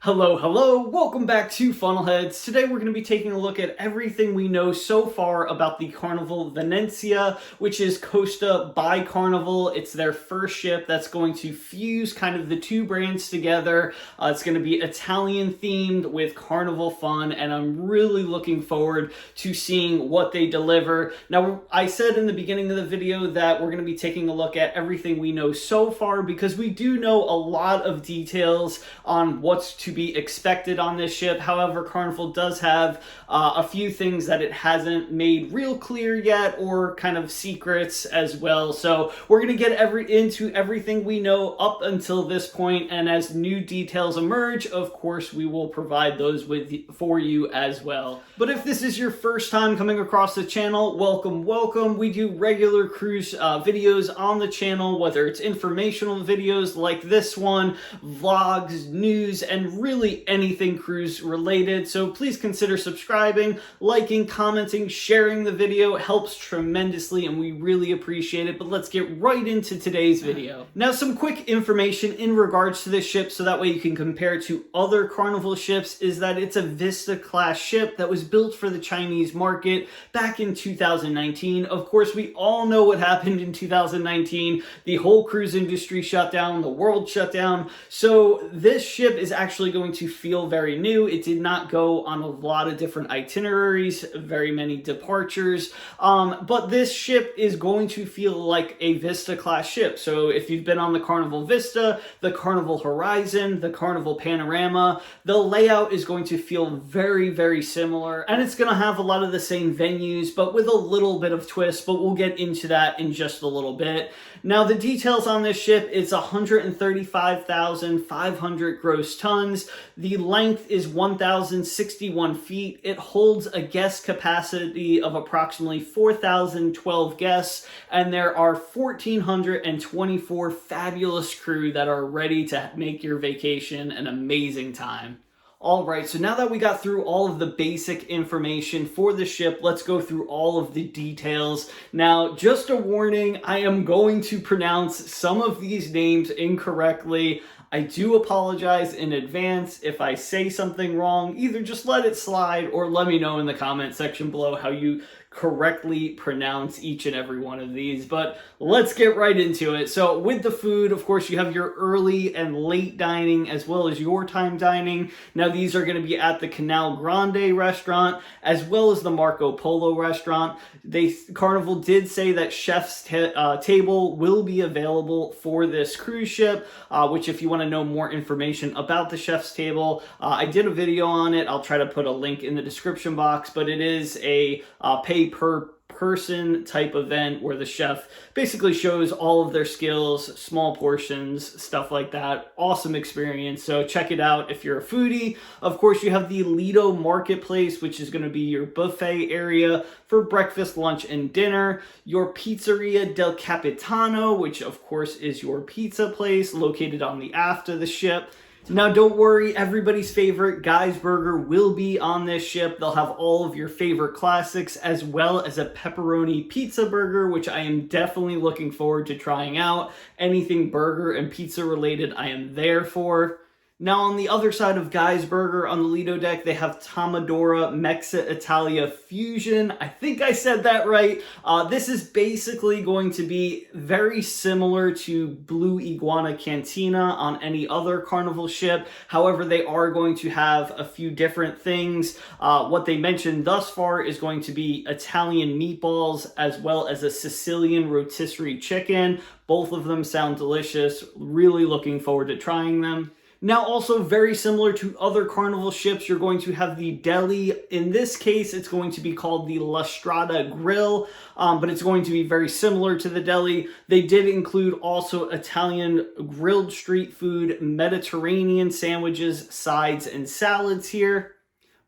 Hello, welcome back to Funnelheads. Today we're going to be taking a look at everything we know so far about the Carnival Venezia, which is Costa by Carnival. It's their first ship that's going to fuse kind of the two brands together. It's going to be Italian themed with Carnival fun, and I'm really looking forward to seeing what they deliver. Now, I said in the beginning of the video that we're going to be taking a look at everything we know so far because we do know a lot of details on what's to be expected on this ship. However, Carnival does have a few things that it hasn't made real clear yet, or kind of secrets as well. So we're going to get into everything we know up until this point, and as new details emerge, of course, we will provide those for you as well. But if this is your first time coming across the channel, welcome. We do regular cruise videos on the channel, whether it's informational videos like this one, vlogs, news, and really anything cruise related. So please consider subscribing, liking, commenting, sharing the video. It helps tremendously and we really appreciate it. But let's get right into today's video. Now, some quick information in regards to this ship so that way you can compare it to other Carnival ships is that it's a Vista class ship that was built for the Chinese market back in 2019. Of course, we all know what happened in 2019. The whole cruise industry shut down, the world shut down. So this ship is actually going to feel very new. It did not go on a lot of different itineraries, very many departures, but this ship is going to feel like a Vista class ship. So if you've been on the Carnival Vista, the Carnival Horizon, the Carnival Panorama, the layout is going to feel very similar, and it's going to have a lot of the same venues, but with a little bit of twist, but we'll get into that in just a little bit. Now, the details on this ship, it's 135,500 gross tons. The length is 1,061 feet. It holds a guest capacity of approximately 4,012 guests, and there are 1,424 fabulous crew that are ready to make your vacation an amazing time. Alright, so now that we got through all of the basic information for the ship, let's go through all of the details. Now, just a warning, I am going to pronounce some of these names incorrectly. I do apologize in advance if I say something wrong. Either just let it slide or let me know in the comment section below how you correctly pronounce each and every one of these, but let's get right into it. So with the food, of course, you have your early and late dining as well as your time dining. Now, these are going to be at the Canal Grande restaurant as well as the Marco Polo restaurant. Carnival did say that chef's table will be available for this cruise ship, which if you want to know more information about the chef's table, I did a video on it. I'll try to put a link in the description box, but it is a pay per person type event where the chef basically shows all of their skills, small portions, stuff like that. Awesome experience. So check it out if you're a foodie. Of course, you have the Lido Marketplace, which is going to be your buffet area for breakfast, lunch, and dinner. Your Pizzeria del Capitano, which of course is your pizza place located on the aft of the ship. Now, don't worry, everybody's favorite Guy's Burger will be on this ship. They'll have all of your favorite classics as well as a pepperoni pizza burger, which I am definitely looking forward to trying out. Anything burger and pizza related, I am there for. Now, on the other side of Guy's Burger on the Lido deck, they have Tomadora Mexa Italia Fusion. I think I said that right. This is basically going to be very similar to Blue Iguana Cantina on any other Carnival ship. However, they are going to have a few different things. What they mentioned thus far is going to be Italian meatballs as well as a Sicilian rotisserie chicken. Both of them sound delicious. Really looking forward to trying them. Now, also very similar to other Carnival ships, you're going to have the deli. In this case, it's going to be called the La Strada Grill, but it's going to be very similar to the deli. They did include also Italian grilled street food, Mediterranean sandwiches, sides, and salads here.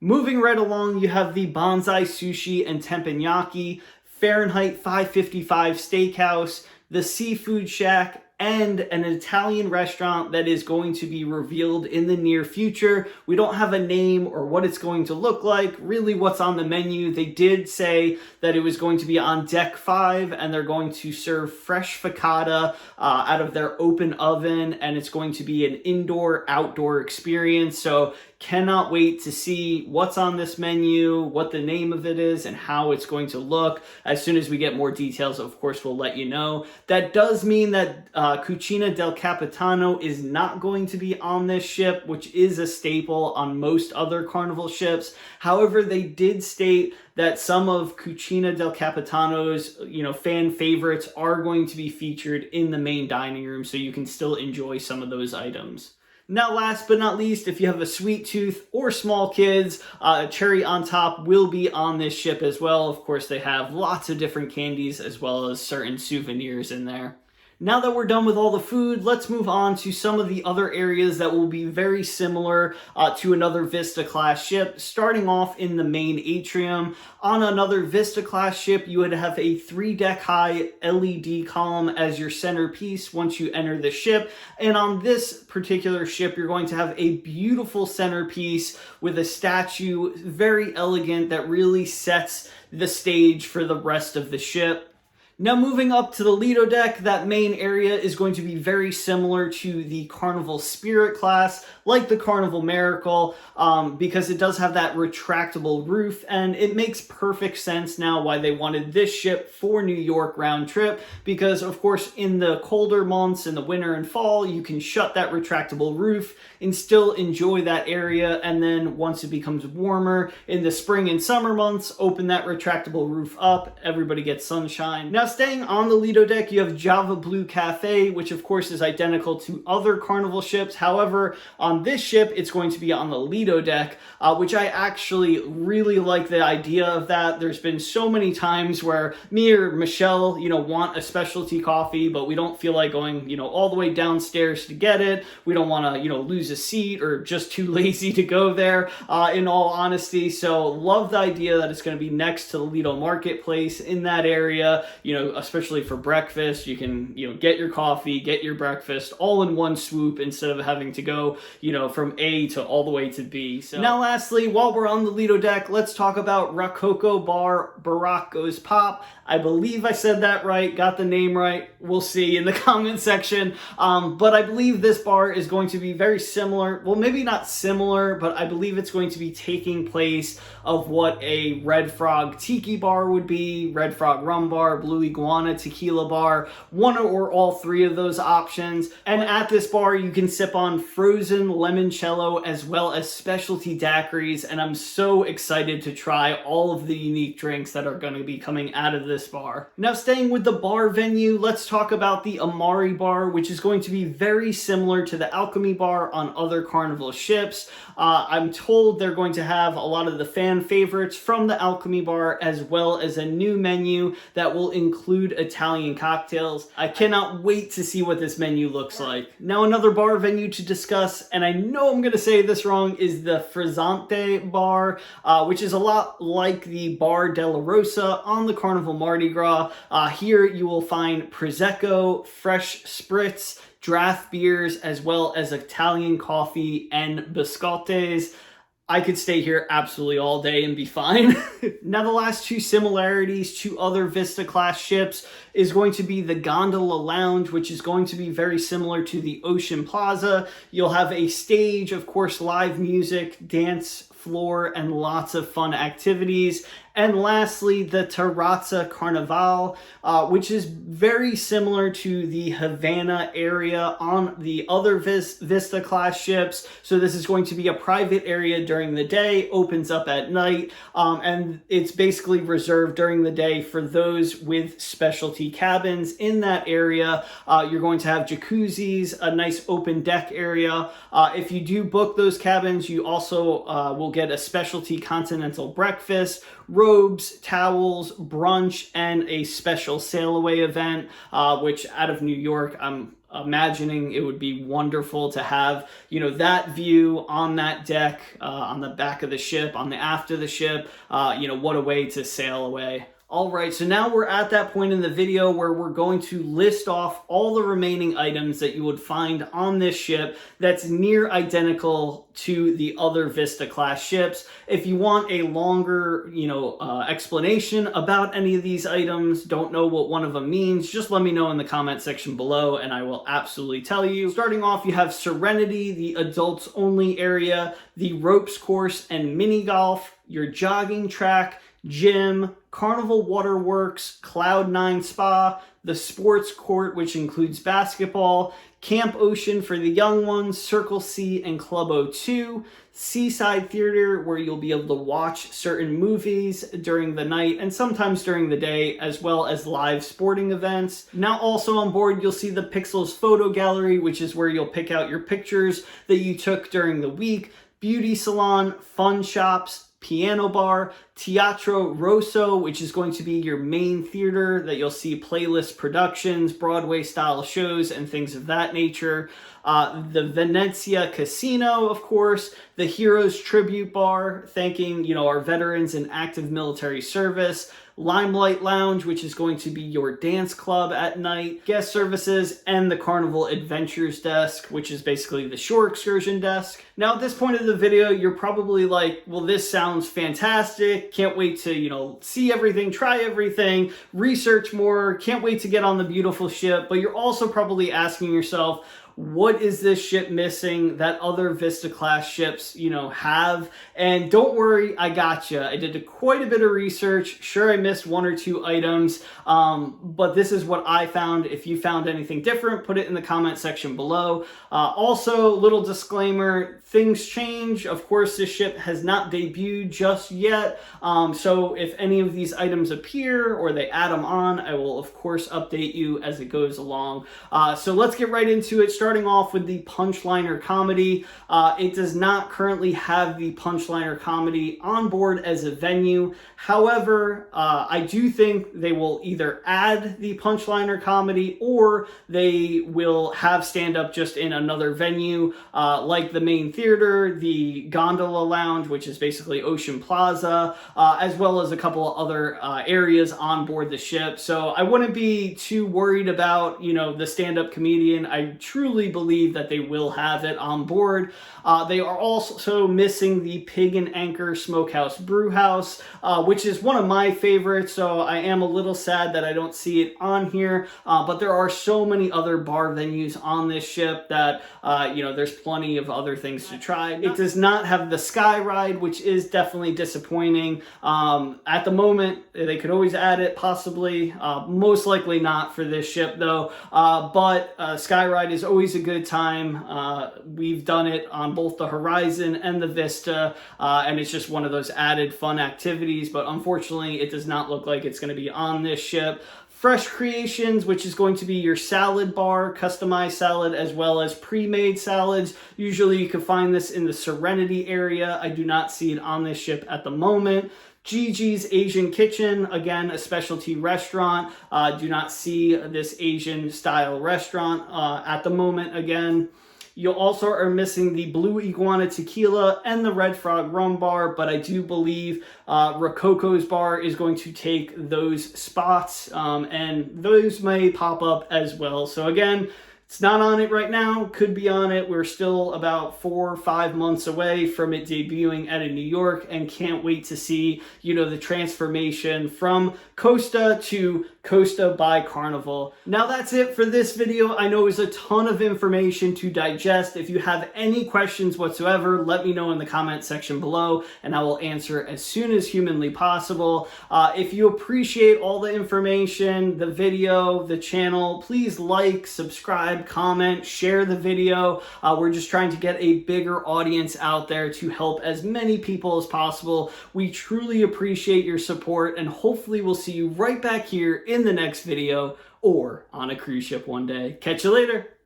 Moving right along, you have the Bonsai Sushi and Teppanyaki, Fahrenheit 555 Steakhouse, the Seafood Shack, and an Italian restaurant that is going to be revealed in the near future. We don't have a name or what it's going to look like, really what's on the menu. They did say that it was going to be on deck 5, and they're going to serve fresh focaccia out of their open oven, and it's going to be an indoor-outdoor experience. So cannot wait to see what's on this menu, what the name of it is, and how it's going to look. As soon as we get more details, of course, we'll let you know. That does mean that Cucina del Capitano is not going to be on this ship, which is a staple on most other Carnival ships. However, they did state that some of Cucina del Capitano's, fan favorites are going to be featured in the main dining room, so you can still enjoy some of those items. Now, last but not least, if you have a sweet tooth or small kids, cherry on top will be on this ship as well. Of course, they have lots of different candies as well as certain souvenirs in there. Now that we're done with all the food, let's move on to some of the other areas that will be very similar to another Vista class ship. Starting off in the main atrium, on another Vista class ship, you would have a 3-deck high LED column as your centerpiece once you enter the ship. And on this particular ship, you're going to have a beautiful centerpiece with a statue, very elegant, that really sets the stage for the rest of the ship. Now, moving up to the Lido deck, that main area is going to be very similar to the Carnival Spirit class, like the Carnival Miracle, because it does have that retractable roof, and it makes perfect sense now why they wanted this ship for New York round trip, because of course in the colder months, in the winter and fall, you can shut that retractable roof and still enjoy that area, and then once it becomes warmer in the spring and summer months, open that retractable roof up, everybody gets sunshine. Now, staying on the Lido deck, you have Java Blue Cafe, which of course is identical to other Carnival ships. However, on this ship, it's going to be on the Lido deck, which I actually really like the idea of that. There's been so many times where me or Michelle, want a specialty coffee, but we don't feel like going, all the way downstairs to get it. We don't want to, lose a seat, or just too lazy to go there, in all honesty. So love the idea that it's going to be next to the Lido Marketplace in that area, especially for breakfast. You can, get your coffee, get your breakfast all in one swoop instead of having to go, from A to all the way to B. So now lastly, while we're on the Lido deck, let's talk about Rococo Bar Barack Goes Pop. I believe I said that right, got the name right. We'll see in the comment section. But I believe this bar is going to be very similar. Well, maybe not similar, but I believe it's going to be taking place of what a Red Frog Tiki bar would be, Red Frog Rum Bar, Blue Iguana Tequila Bar, one or all three of those options. And at this bar, you can sip on frozen limoncello as well as specialty daiquiris, and I'm so excited to try all of the unique drinks that are going to be coming out of this bar. Now, staying with the bar venue, let's talk about the Amari Bar, which is going to be very similar to the Alchemy Bar on other Carnival ships. I'm told they're going to have a lot of the fan favorites from the Alchemy Bar, as well as a new menu that will include Italian cocktails. I cannot wait to see what this menu looks like. Now, another bar venue to discuss, and I know I'm going to say this wrong, is the Frizzante Bar, which is a lot like the Bar della Rosa on the Carnival Mardi Gras. Here you will find Prosecco, fresh spritz, draft beers, as well as Italian coffee and biscottes. I could stay here absolutely all day and be fine. Now, the last two similarities to other Vista class ships is going to be the Gondola Lounge, which is going to be very similar to the Ocean Plaza. You'll have a stage, of course, live music, dance floor, and lots of fun activities. And lastly, the Terrazza Carnival, which is very similar to the Havana area on the other Vista class ships. So this is going to be a private area during the day, opens up at night, and it's basically reserved during the day for those with specialty cabins in that area. You're going to have jacuzzis, a nice open deck area. If you do book those cabins, you also will get a specialty continental breakfast, robes, towels, brunch, and a special sail away event, which out of New York, I'm imagining it would be wonderful to have, that view on that deck, on the back of the ship, on the aft of the ship. What a way to sail away. All right, so now we're at that point in the video where we're going to list off all the remaining items that you would find on this ship that's near identical to the other Vista class ships. If you want a longer, explanation about any of these items, don't know what one of them means, just let me know in the comment section below and I will absolutely tell you. Starting off, you have Serenity, the adults only area, the ropes course and mini golf, your jogging track, gym, Carnival Waterworks, Cloud9 Spa, the sports court, which includes basketball, Camp Ocean for the young ones, Circle C and Club O2, Seaside Theater, where you'll be able to watch certain movies during the night and sometimes during the day, as well as live sporting events. Now also on board, you'll see the Pixels Photo Gallery, which is where you'll pick out your pictures that you took during the week, beauty salon, fun shops, piano bar, Teatro Rosso, which is going to be your main theater that you'll see playlist productions, Broadway style shows, and things of that nature. The Venezia Casino, of course, the Heroes Tribute Bar, thanking, our veterans in active military service, Limelight Lounge, which is going to be your dance club at night, guest services, and the Carnival Adventures desk, which is basically the shore excursion desk. Now, at this point of the video, you're probably like, well, this sounds fantastic. Can't wait to, see everything, try everything, research more. Can't wait to get on the beautiful ship. But you're also probably asking yourself, what is this ship missing that other Vista class ships, have? And don't worry, I gotcha. I did quite a bit of research. Sure, I missed one or two items, but this is what I found. If you found anything different, put it in the comment section below. Also, little disclaimer, things change. Of course, this ship has not debuted just yet. So if any of these items appear or they add them on, I will, of course, update you as it goes along. So let's get right into it. Starting off with the Punchliner Comedy. It does not currently have the Punchliner Comedy on board as a venue. However, I do think they will either add the Punchliner Comedy or they will have stand-up just in another venue, like the main theater, the Gondola Lounge, which is basically Ocean Plaza, as well as a couple of other areas on board the ship. So I wouldn't be too worried about, the stand-up comedian. I truly believe that they will have it on board. They are also missing the Pig and Anchor Smokehouse Brewhouse, which is one of my favorites, so I am a little sad that I don't see it on here, but there are so many other bar venues on this ship that, there's plenty of other things to try. It does not have the Sky Ride, which is definitely disappointing. At the moment, they could always add it, possibly. Most likely not for this ship, though, but Sky Ride is always a good time. We've done it on both the Horizon and the Vista, and it's just one of those added fun activities, but unfortunately it does not look like it's going to be on this ship. Fresh Creations, which is going to be your salad bar, customized salad, as well as pre-made salads. Usually you can find this in the Serenity area. I do not see it on this ship at the moment. Gigi's Asian Kitchen, again, a specialty restaurant. Do not see this Asian style restaurant at the moment again. You also are missing the Blue Iguana Tequila and the Red Frog Rum Bar, but I do believe Rococo's Bar is going to take those spots, and those may pop up as well. So again, it's not on it right now, could be on it. We're still about 4 or 5 months away from it debuting out of New York and can't wait to see, the transformation from Costa to Costa by Carnival. Now that's it for this video. I know it was a ton of information to digest. If you have any questions whatsoever, let me know in the comment section below and I will answer as soon as humanly possible. If you appreciate all the information, the video, the channel, please like, subscribe, comment, share the video. We're just trying to get a bigger audience out there to help as many people as possible. We truly appreciate your support and hopefully we'll see you right back here in the next video or on a cruise ship one day. Catch you later.